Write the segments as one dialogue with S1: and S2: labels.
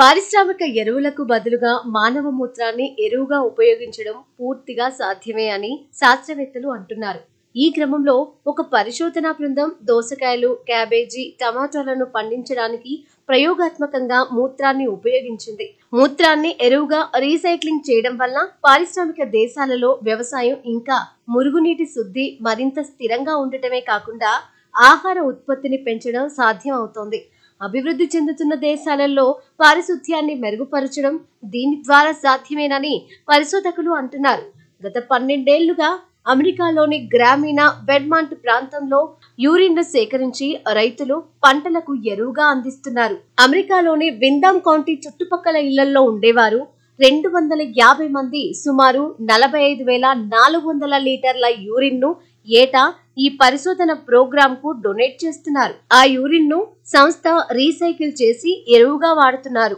S1: పారిశ్రామిక ఎరువులకు బదులుగా మానవ మూత్రాన్ని ఎరువుగా ఉపయోగించడం పూర్తిగా సాధ్యమే అని శాస్త్రవేత్తలు అంటున్నారు. ఈ క్రమంలో ఒక పరిశోధనా బృందం దోసకాయలు, క్యాబేజీ, టమాటాలను పండించడానికి ప్రయోగాత్మకంగా మూత్రాన్ని ఉపయోగించింది. మూత్రాన్ని ఎరువుగా రీసైక్లింగ్ చేయడం వల్ల పారిశ్రామిక దేశాలలో వ్యవసాయం ఇంకా మురుగునీటి శుద్ధి మరింత స్థిరంగా ఉండటమే కాకుండా ఆహార ఉత్పత్తిని పెంచడం సాధ్యం అవుతోంది. అభివృద్ధి చెందుతున్న దేశాలలో పారిశుధ్యాన్ని మెరుగుపరచడం దీని ద్వారా సాధ్యమేనని పరిశోధకులు అంటున్నారు. గత 12 ఏళ్లుగా అమెరికాలోని గ్రామీణ వెర్మాంట్ ప్రాంతంలో యూరిన్ను సేకరించి రైతులు పంటలకు ఎరువుగా అందిస్తున్నారు. అమెరికాలోని విందామ్ కౌంటీ చుట్టుపక్కల ఇళ్లలో ఉండేవారు 250 మంది సుమారు 45,400 లీటర్ల యూరిన్ను ఏటా ఈ పరిశోధన ప్రోగ్రామ్ కు డొనేట్ చేస్తున్నారు. ఆ యూరిన్ను సంస్థ రీసైకిల్ చేసి ఎరువుగా వాడుతున్నారు.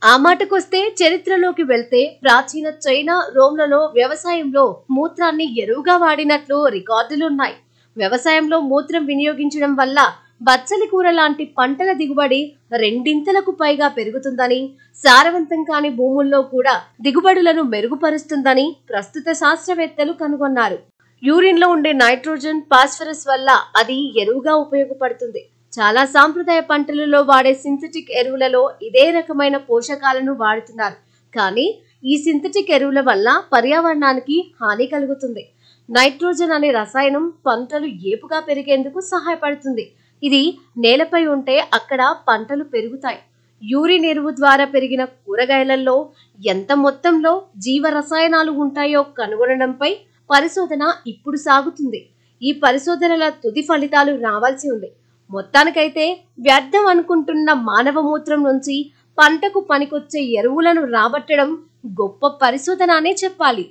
S1: ఆ మాటకొస్తే చరిత్రలోకి వెళ్తే ప్రాచీన చైనా, రోమ్లలో వ్యవసాయంలో మూత్రాన్ని ఎరువుగా వాడినట్లు రికార్డులున్నాయి. వ్యవసాయంలో మూత్రం వినియోగించడం వల్ల బచ్చలి కూర లాంటి పంటల దిగుబడి 2 పైగా పెరుగుతుందని, సారవంతం కాని భూముల్లో కూడా దిగుబడులను మెరుగుపరుస్తుందని ప్రస్తుత శాస్త్రవేత్తలు కనుగొన్నారు. యూరిన్లో ఉండే నైట్రోజన్, ఫాస్ఫరస్ వల్ల అది ఎరువుగా ఉపయోగపడుతుంది. చాలా సాంప్రదాయ పంటలలో వాడే సింథటిక్ ఎరువులలో ఇదే రకమైన పోషకాలను వాడుతున్నారు. కానీ ఈ సింథటిక్ ఎరువుల వల్ల పర్యావరణానికి హాని కలుగుతుంది. నైట్రోజన్ అనే రసాయనం పంటలు ఏపుగా పెరిగేందుకు సహాయపడుతుంది. ఇది నేలపై ఉంటే అక్కడ పంటలు పెరుగుతాయి. యూరిన్ ఎరువు ద్వారా పెరిగిన కూరగాయలలో ఎంత మొత్తంలో జీవ రసాయనాలు ఉంటాయో కనుగొనడంపై పరిశోధన ఇప్పుడు సాగుతుంది. ఈ పరిశోధనల తుది ఫలితాలు రావాల్సి ఉంది. మొత్తానికైతే వ్యర్థం అనుకుంటున్న మానవ మూత్రం నుంచి పంటకు పనికొచ్చే ఎరువులను రాబట్టడం గొప్ప పరిశోధన అనే చెప్పాలి.